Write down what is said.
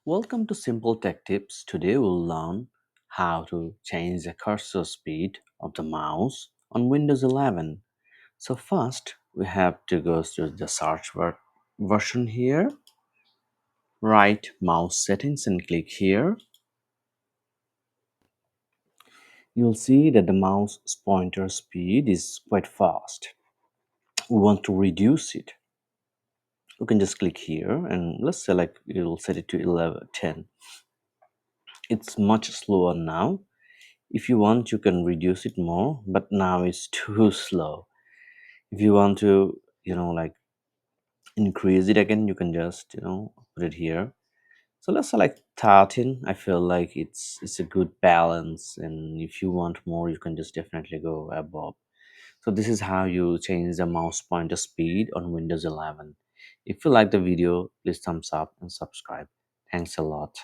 Welcome to Simple Tech Tips. Today we'll learn how to change the cursor speed of the mouse on Windows 11. So first we have to go to the version here, write mouse settings and click here. You'll see that the mouse pointer speed is quite fast. We want to reduce it. You can just click here and let's select, you'll set it to 11, 10. It's much slower now. If you want, you can reduce it more, but now it's too slow. If you want to, like increase it again, you can just, put it here. So let's select 13. I feel like it's a good balance, and if you want more, you can just definitely go above. So this is how you change the mouse pointer speed on Windows 11. If you like the video, please thumbs up and subscribe. Thanks a lot.